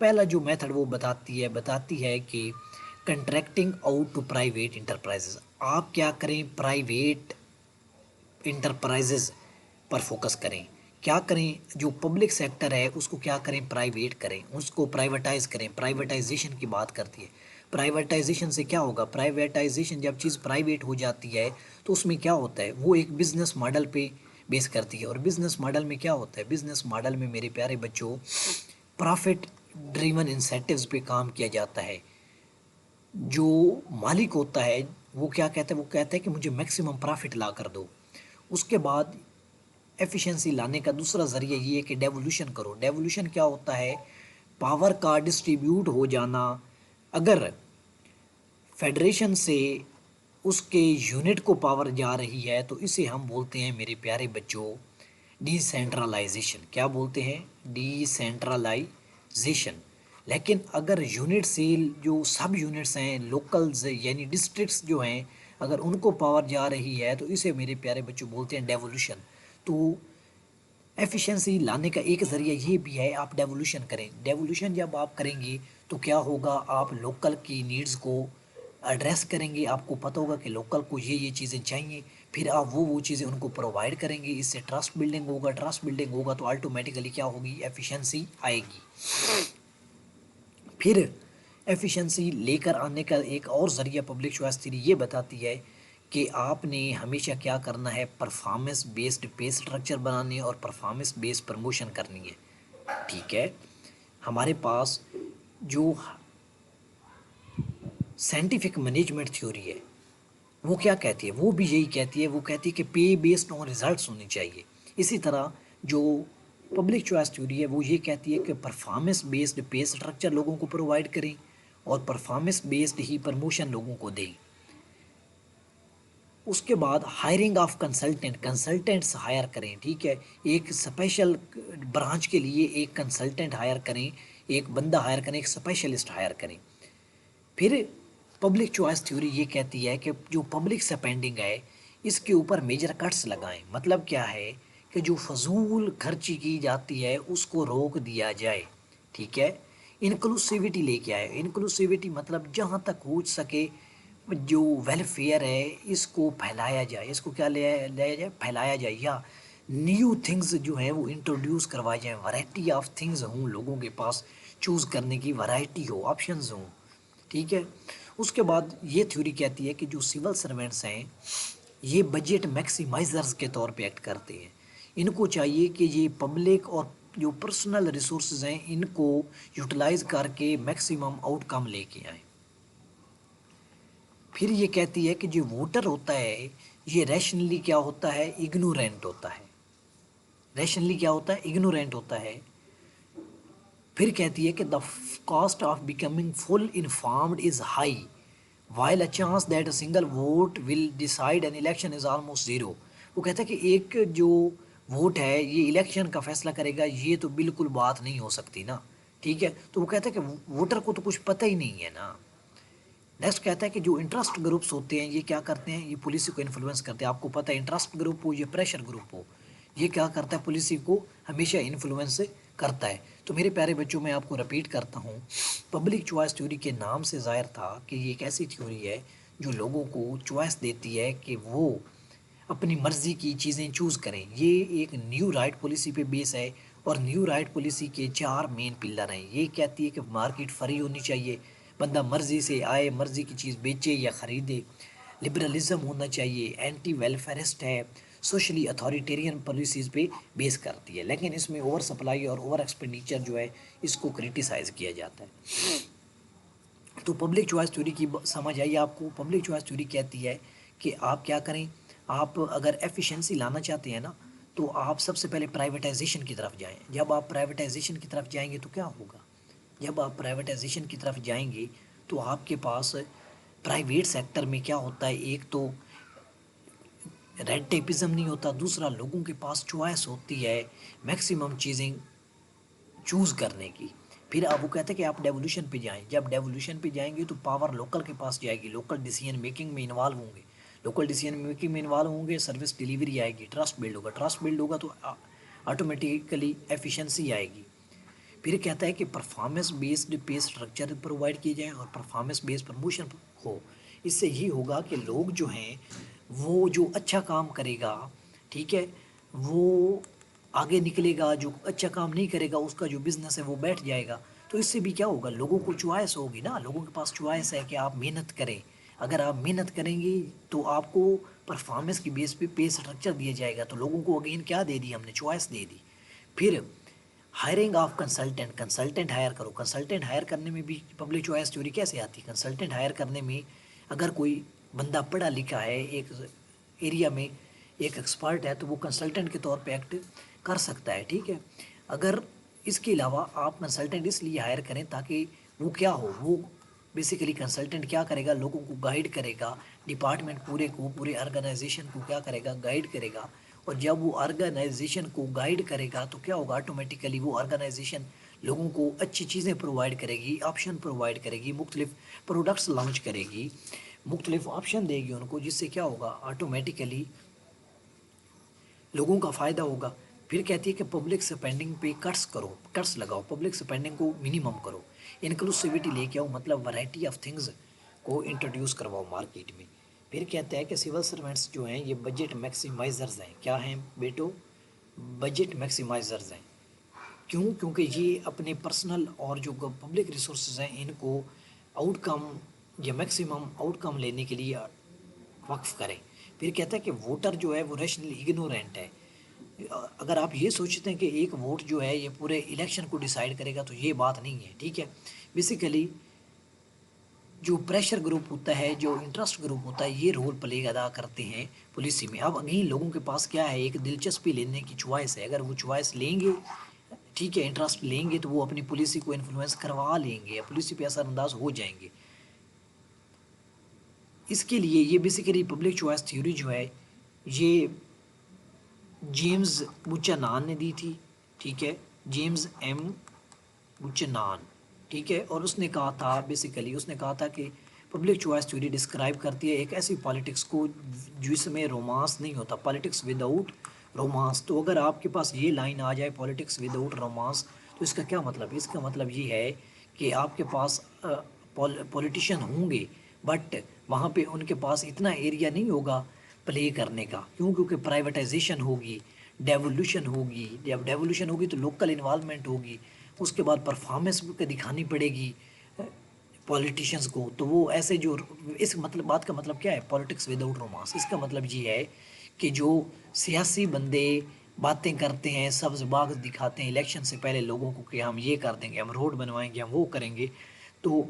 پہلا جو میتھڈ وہ بتاتی ہے کہ contracting out to private enterprises. آپ کیا کریں، پرائیویٹ انٹرپرائزز پر فوکس کریں. کیا کریں، جو پبلک سیکٹر ہے اس کو کیا کریں، پرائیویٹ کریں، اس کو پرائیویٹائز کریں. پرائیویٹائزیشن کی بات کرتی ہے. پرائیویٹائزیشن سے کیا ہوگا، پرائیویٹائزیشن جب چیز پرائیویٹ ہو جاتی ہے تو اس میں کیا ہوتا ہے، وہ ایک بزنس ماڈل پہ بیس کرتی ہے. اور بزنس ماڈل میں کیا ہوتا ہے، بزنس ماڈل میں میرے پیارے بچوں پرافٹ ڈریون انسینٹیوز پہ کام کیا جاتا ہے. جو مالک ہوتا ہے وہ کیا کہتا ہے، وہ کہتا ہے کہ مجھے میکسیمم پرافٹ لا کر دو. اس کے بعد ایفیشنسی لانے کا دوسرا ذریعہ یہ ہے کہ ڈیولوشن کرو. ڈیولوشن کیا ہوتا ہے، پاور کا ڈسٹریبیوٹ ہو جانا. اگر فیڈریشن سے اس کے یونٹ کو پاور جا رہی ہے تو اسے ہم بولتے ہیں میرے پیارے بچوں ڈی سینٹرلائزیشن. کیا بولتے ہیں، ڈی سینٹرلائزیشن. لیکن اگر یونٹ سے جو سب یونٹس ہیں، لوکلز یعنی ڈسٹرکٹس جو ہیں، اگر ان کو پاور جا رہی ہے تو اسے میرے پیارے بچوں بولتے ہیں ڈیولوشن. تو ایفیشنسی لانے کا ایک ذریعہ یہ بھی ہے آپ ڈیولوشن کریں. ڈیولوشن جب آپ کریں گے تو کیا ہوگا، آپ لوکل کی نیڈز کو ایڈریس کریں گے. آپ کو پتہ ہوگا کہ لوکل کو یہ چیزیں چاہیے، پھر آپ وہ چیزیں ان کو پرووائڈ کریں گے. اس سے ٹرسٹ بلڈنگ ہوگا. ٹرسٹ بلڈنگ ہوگا تو آٹومیٹیکلی کیا ہوگی، ایفیشنسی آئے گی. پھر ایفیشنسی لے کر آنے کا ایک اور ذریعہ پبلک چوائس تھیوری یہ بتاتی ہے کہ آپ نے ہمیشہ کیا کرنا ہے، پرفارمنس بیسڈ پے سٹرکچر بنانے اور پرفارمنس بیسڈ پروموشن کرنی ہے. ٹھیک ہے، ہمارے پاس جو سائنٹیفک مینجمنٹ تھیوری ہے وہ کیا کہتی ہے، وہ بھی یہی کہتی ہے. وہ کہتی ہے کہ پے بیسڈ آن ریزلٹس ہونی چاہیے. اسی طرح جو پبلک چوائس تھیوری ہے وہ یہ کہتی ہے کہ پرفارمنس بیسڈ پے سٹرکچر لوگوں کو پرووائڈ کریں اور پرفارمنس بیسڈ ہی پروموشن لوگوں کو دیں. اس کے بعد ہائرنگ آف کنسلٹنٹس ہائر کریں. ٹھیک ہے، ایک اسپیشل برانچ کے لیے ایک کنسلٹنٹ ہائر کریں، ایک بندہ ہائر کریں، ایک اسپیشلسٹ ہائر کریں. پھر پبلک چوائس تھیوری یہ کہتی ہے کہ جو پبلک سپینڈنگ ہے اس کے اوپر میجر کٹس لگائیں. مطلب کیا ہے کہ جو فضول خرچی کی جاتی ہے اس کو روک دیا جائے. ٹھیک ہے، انکلوسیوٹی لے کے آئے. انکلوسیوٹی مطلب جہاں تک ہو سکے جو ویلفیئر ہے اس کو پھیلایا جائے. اس کو کیا لیا جائے، پھیلایا جائے. یا نیو تھنگز جو ہیں وہ انٹروڈیوس کروائے جائیں. ورائٹی آف تھنگز ہوں، لوگوں کے پاس چوز کرنے کی ورائٹی ہو، آپشنز ہوں. ٹھیک ہے، اس کے بعد یہ تھیوری کہتی ہے کہ جو سول سروینٹس ہیں یہ بجٹ میکسیمائزرز کے طور پہ ایکٹ کرتے ہیں. ان کو چاہیے کہ یہ پبلک اور جو پرسنل ریسورسز ہیں ان کو یوٹیلائز کر کے میکسیمم آؤٹ کم لے کے آئیں. پھر یہ کہتی ہے کہ جو ووٹر ہوتا ہے یہ ریشنلی کیا ہوتا ہے، اگنورینٹ ہوتا ہے. ریشنلی کیا ہوتا ہے، اگنورینٹ ہوتا ہے. پھر کہتی ہے کہ the cost of becoming full informed is high while a chance that a single vote will decide an election is almost zero. وہ کہتا ہے کہ ایک جو ووٹ ہے یہ الیکشن کا فیصلہ کرے گا، یہ تو بالکل بات نہیں ہو سکتی نا. ٹھیک ہے، تو وہ کہتا ہے کہ ووٹر کو تو کچھ پتہ ہی نہیں ہے نا. نیکسٹ کہتا ہے کہ جو انٹرسٹ گروپس ہوتے ہیں یہ کیا کرتے ہیں، یہ پالیسی کو انفلوئنس کرتے ہیں. آپ کو پتہ ہے انٹرسٹ گروپ ہو یا پریشر گروپ ہو، یہ کیا کرتا ہے، پالیسی کو ہمیشہ انفلوئنس کرتا ہے. تو میرے پیارے بچوں میں آپ کو رپیٹ کرتا ہوں، پبلک چوائس تھیوری کے نام سے ظاہر تھا کہ یہ ایک ایسی تھیوری ہے جو لوگوں کو چوائس دیتی ہے کہ وہ اپنی مرضی کی چیزیں چوز کریں. یہ ایک نیو رائٹ پالیسی پہ بیس ہے اور نیو رائٹ پالیسی کے 4 مین پلر ہیں. یہ کہتی ہے کہ مارکیٹ فری ہونی چاہیے، بندہ مرضی سے آئے مرضی کی چیز بیچے یا خریدے. لبرلزم ہونا چاہیے، اینٹی ویلفیئرسٹ ہے، سوشلی اتھارٹیرین پالیسیز پہ بیس کرتی ہے. لیکن اس میں اوور سپلائی اور اوور ایکسپینڈیچر جو ہے اس کو کریٹیسائز کیا جاتا ہے. تو پبلک چوائس تھیوری کی سمجھ آئیے آپ کو. پبلک چوائس تھیوری کہتی ہے کہ آپ کیا کریں، آپ اگر ایفیشنسی لانا چاہتے ہیں نا تو آپ سب سے پہلے پرائیویٹائزیشن کی طرف جائیں. جب آپ پرائیویٹائزیشن کی طرف جائیں گے تو کیا ہوگا، جب آپ پرائیویٹائزیشن کی طرف جائیں گے تو آپ کے پاس پرائیویٹ سیکٹر میں کیا ہوتا ہے، ایک تو ریڈ ٹیپزم نہیں ہوتا، دوسرا لوگوں کے پاس چوائس ہوتی ہے میکسیمم چیزیں چوز کرنے کی. پھر آپ وہ کہتے ہیں کہ آپ ڈیولوشن پہ جائیں. جب ڈیولوشن پہ جائیں گے تو پاور لوکل کے پاس جائے گی، لوکل ڈیسیژن میکنگ میں انوالو ہوں گے. لوکل ڈیسیژن میکنگ میں انوالو ہوں گے، سروس ڈیلیوری آئے گی، ٹرسٹ بلڈ ہوگا. ٹرسٹ بلڈ ہوگا تو آٹومیٹیکلی ایفیشنسی آئے گی. پھر کہتا ہے کہ performance based pay structure provide کی جائے اور پرفارمنس بیسڈ پروموشن ہو. اس سے یہ ہوگا کہ لوگ جو ہیں وہ جو اچھا کام کرے گا، ٹھیک ہے، وہ آگے نکلے گا، جو اچھا کام نہیں کرے گا اس کا جو بزنس ہے وہ بیٹھ جائے گا. تو اس سے بھی کیا ہوگا، لوگوں کو چوائس ہوگی نا، لوگوں کے پاس چوائس ہے کہ آپ محنت کریں. اگر آپ محنت کریں گے تو آپ کو پرفارمنس کی بیس پہ پے اسٹرکچر دیا جائے گا. تو لوگوں کو اگین کیا دے دی ہم نے، چوائس دے دی. پھر hiring of consultant, consultant higher کرو. کنسلٹنٹ ہائر کرنے میں بھی پبلک چوائس تھیوری کیسے آتی ہے؟ کنسلٹنٹ ہائر کرنے میں اگر کوئی بندہ پڑھا لکھا ہے، ایک ایریا میں ایک ایکسپرٹ ہے، تو وہ کنسلٹنٹ کے طور پہ ایکٹ کر سکتا ہے، ٹھیک ہے. اگر اس کے علاوہ آپ کنسلٹنٹ اس لیے ہائر کریں تاکہ وہ کیا ہو، وہ بیسیکلی کنسلٹنٹ کیا کرے گا، لوگوں کو گائیڈ کرے گا، ڈپارٹمنٹ پورے کو، پورے آرگنائزیشن کو کیا کرے گا، گائیڈ کرے گا. اور جب وہ آرگنائزیشن کو گائیڈ کرے گا تو کیا ہوگا، آٹومیٹیکلی وہ آرگنائزیشن لوگوں کو اچھی چیزیں پرووائڈ کرے گی، آپشن پرووائڈ کرے گی، مختلف پروڈکٹس لانچ کرے گی، مختلف آپشن دے گی ان کو، جس سے کیا ہوگا، آٹومیٹیکلی لوگوں کا فائدہ ہوگا. پھر کہتی ہے کہ پبلک اسپینڈنگ پہ کٹس کرو، کٹس لگاؤ، پبلک اسپینڈنگ کو منیمم کرو، انکلوسیوٹی لے کے آؤ، مطلب ورائٹی آف تھنگز کو انٹروڈیوس کرواؤ مارکیٹ میں. پھر کہتا ہے کہ سول سروینٹس جو ہیں یہ بجٹ میکسیمائزرز ہیں. کیا ہیں بیٹو؟ بجٹ میکسیمائزرز ہیں. کیوں؟ کیونکہ یہ اپنے پرسنل اور جو پبلک ریسورسز ہیں ان کو آؤٹ کم یا میکسیمم آؤٹ کم لینے کے لیے وقف کریں. پھر کہتا ہے کہ ووٹر جو ہے وہ ریشنلی اگنورینٹ ہے. اگر آپ یہ سوچتے ہیں کہ ایک ووٹ جو ہے یہ پورے الیکشن کو ڈیسائیڈ کرے گا تو یہ بات نہیں ہے، ٹھیک ہے. بیسیکلی جو پریشر گروپ ہوتا ہے، جو انٹرسٹ گروپ ہوتا ہے، یہ رول پلے ادا کرتے ہیں پالیسی میں. اب اگین لوگوں کے پاس کیا ہے، ایک دلچسپی لینے کی چوائس ہے. اگر وہ چوائس لیں گے، ٹھیک ہے، انٹرسٹ لیں گے تو وہ اپنی پالیسی کو انفلوئنس کروا لیں گے یا پالیسی پہ اثر انداز ہو جائیں گے. اس کے لیے یہ بیسیکلی پبلک چوائس تھیوری جو ہے یہ جیمز بوچنان نے دی تھی، ٹھیک ہے، جیمز ایم بوچنان، ٹھیک ہے. اور اس نے کہا تھا، بیسیکلی اس نے کہا تھا کہ پبلک چوائس تھیوری ڈسکرائب کرتی ہے ایک ایسی پالیٹکس کو جس میں رومانس نہیں ہوتا، پالیٹکس وداؤٹ رومانس. تو اگر آپ کے پاس یہ لائن آ جائے، پالیٹکس وداؤٹ رومانس، تو اس کا کیا مطلب؟ اس کا مطلب یہ ہے کہ آپ کے پاس پولیٹیشین ہوں گے بٹ وہاں پہ ان کے پاس اتنا ایریا نہیں ہوگا پلے کرنے کا. کیوں؟ کیونکہ پرائیویٹائزیشن ہوگی، ڈیولوشن ہوگی. جب ڈیولوشن ہوگی تو لوکل انوالومنٹ ہوگی، اس کے بعد پرفارمنس دکھانی پڑے گی پولیٹیشنز کو. تو وہ ایسے جو اس مطلب بات کا مطلب کیا ہے، پولیٹکس وداؤٹ رومانس. اس کا مطلب یہ ہے کہ جو سیاسی بندے باتیں کرتے ہیں، سبز باغ دکھاتے ہیں الیکشن سے پہلے لوگوں کو کہ ہم یہ کر دیں گے، ہم روڈ بنوائیں گے، ہم وہ کریں گے، تو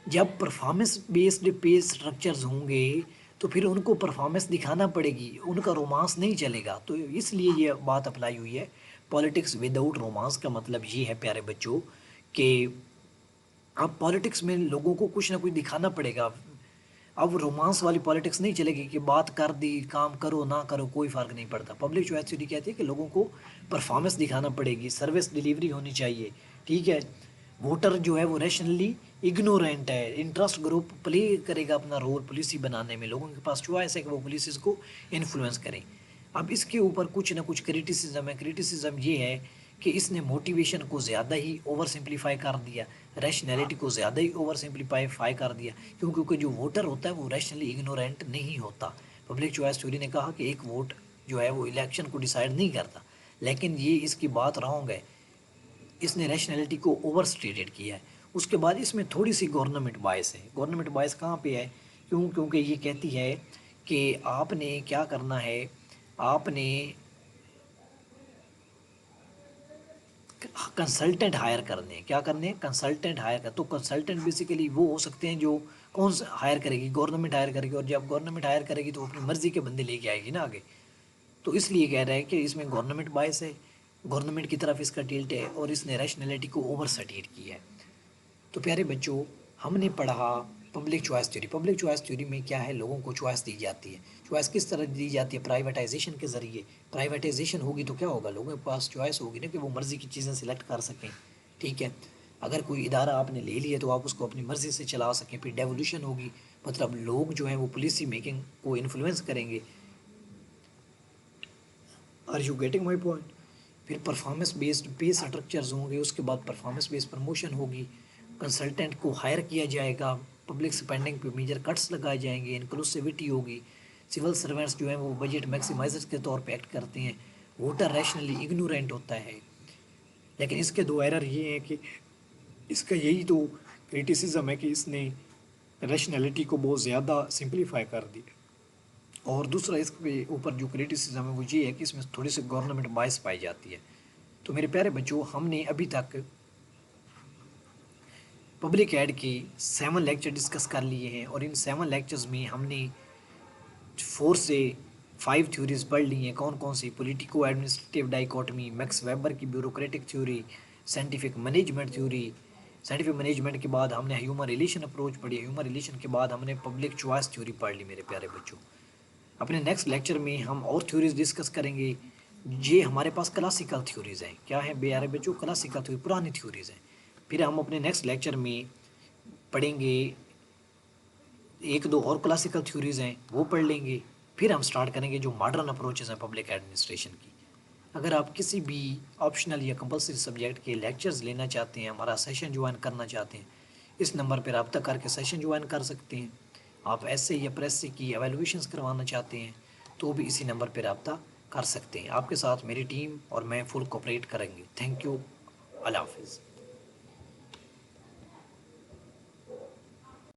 جب پرفارمنس بیسڈ پے اسٹرکچرز ہوں گے تو پھر ان کو پرفارمنس دکھانا پڑے گی، ان کا رومانس نہیں چلے گا. تو اس لیے یہ بات اپلائی ہوئی ہے. پالیٹکس وداؤٹ رومانس کا مطلب یہ ہے پیارے بچوں کہ اب پالیٹکس میں لوگوں کو کچھ نہ کچھ دکھانا پڑے گا. اب رومانس والی پالیٹکس نہیں چلے گی کہ بات کر دی، کام کرو نہ کرو کوئی فرق نہیں پڑتا. پبلک چوائس تھیوری کہتی ہے کہ لوگوں کو پرفارمنس دکھانا پڑے گی، سروس ڈیلیوری ہونی چاہیے، ٹھیک ہے. ووٹر جو ہے وہ ریشنلی اگنورینٹ ہے، انٹرسٹ گروپ پلے کرے گا اپنا رول پالیسی بنانے میں. لوگوں کے پاس چوائس ہے کہ وہ پالیسیز کو انفلوئنس کریں. اب اس کے اوپر کچھ نہ کچھ کریٹیسزم ہے. کریٹیسزم یہ ہے کہ اس نے موٹیویشن کو زیادہ ہی اوور سمپلیفائی کر دیا، ریشنیلٹی کو زیادہ ہی اوور سمپلیفائی کر دیا. کیونکہ جو ووٹر ہوتا ہے وہ ریشنلی اگنورینٹ نہیں ہوتا. پبلک چوائس تھیوری نے کہا کہ ایک ووٹ جو ہے وہ الیکشن کو ڈیسائیڈ نہیں کرتا، لیکن یہ اس کی بات رانگ ہے. اس نے ریشنلٹی کو اوور اسٹیٹڈ کیا ہے. اس کے بعد اس میں تھوڑی سی گورنمنٹ بائس ہے. گورنمنٹ بائس کہاں پہ ہے؟ کیونکہ یہ کہتی ہے کہ آپ نے کیا کرنا ہے، آپ نے کنسلٹنٹ ہائر کرنے ہیں. کیا کرنے ہیں؟ کنسلٹنٹ ہائر کر. تو کنسلٹنٹ بیسیکلی وہ ہو سکتے ہیں جو کون سے ہائر کرے گی؟ گورنمنٹ ہائر کرے گی. اور جب گورنمنٹ ہائر کرے گی تو اپنی مرضی کے بندے لے کے آئے گی نا آگے. تو اس لیے کہہ رہے ہیں کہ اس میں گورنمنٹ بائس ہے، گورنمنٹ کی طرف اس کا ٹلٹ ہے، اور اس نے ریشنلٹی کو اوور سٹیٹ کیا ہے. تو پیارے بچوں، ہم نے پڑھا public choice theory. Public choice theory میں کیا ہے، لوگوں کو چوائس دی جاتی ہے. چوائس کس طرح دی جاتی ہے؟ پرائیویٹائزیشن کے ذریعے. پرائیویٹائزیشن ہوگی تو کیا ہوگا، لوگوں کے پاس چوائس ہوگی نا کہ وہ مرضی کی چیزیں سلیکٹ کر سکیں، ٹھیک ہے. اگر کوئی ادارہ آپ نے لے لیا تو آپ اس کو اپنی مرضی سے چلا سکیں. پھر ڈیولوشن ہوگی، مطلب لوگ جو ہیں وہ پالیسی میکنگ کو انفلوئنس کریں گے. Are you getting my point? پھر پرفارمنس بیسڈ پے اسٹرکچرز ہوں گے، اس کے بعد پرفارمنس بیسڈ پروموشن ہوگی، کنسلٹنٹ کو ہائر کیا جائے گا، پبلک اسپینڈنگ پہ میجر کٹس لگائے جائیں گے، انکلوسیوٹی ہوگی، سول سروینٹس جو ہیں وہ بجٹ میکسیمائزر کے طور پہ ایکٹ کرتے ہیں، ووٹر ریشنلی اگنورینٹ ہوتا ہے۔ لیکن اس کے دو ایرر یہ ہیں کہ اس کا یہی تو کریٹیسزم ہے کہ اس نے ریشنلٹی کو بہت زیادہ سمپلیفائی کر دی، اور دوسرا اس کے اوپر جو کریٹیسزم ہے وہ یہ ہے کہ اس میں تھوڑی سی گورنمنٹ بائس پائی جاتی ہے۔ تو میرے پیارے بچوں، ہم نے ابھی تک پبلک ایڈ کے 7 لیکچر ڈسکس کر لیے ہیں، اور ان 7 لیکچرز میں ہم نے 4 سے 5 تھیوریز پڑھ لی ہیں۔ کون کون سی؟ Politico administrative dichotomy, Max Weber کی bureaucratic theory, scientific management theory. Scientific management کے بعد ہم نے ہیومن ریلیشن اپروچ پڑھی، ہیومن ریلیشن کے بعد ہم نے پبلک چوائس تھیوری پڑھ لی میرے پیارے بچوں۔ اپنے نیکسٹ لیکچر میں ہم اور تھیوریز ڈسکس کریں گے۔ یہ ہمارے پاس کلاسیکل تھیوریز ہیں، کیا ہیں پیارے بچوں؟ کلاسیکل تھیوری، پرانی تھیوریز ہیں۔ پھر ہم اپنے نیکسٹ لیکچر میں پڑھیں گے ایک دو اور کلاسیکل تھیوریز ہیں، وہ پڑھ لیں گے۔ پھر ہم سٹارٹ کریں گے جو ماڈرن اپروچز ہیں پبلک ایڈمنسٹریشن کی۔ اگر آپ کسی بھی آپشنل یا کمپلسری سبجیکٹ کے لیکچرز لینا چاہتے ہیں، ہمارا سیشن جوائن کرنا چاہتے ہیں، اس نمبر پہ رابطہ کر کے سیشن جوائن کر سکتے ہیں۔ آپ ایس سے یا پریس سے کی ایویلویشنز کروانا چاہتے ہیں تو بھی اسی نمبر پہ رابطہ کر سکتے ہیں۔ آپ کے ساتھ میری ٹیم اور میں فل کوپریٹ کریں گے۔ تھینک یو، اللہ حافظ۔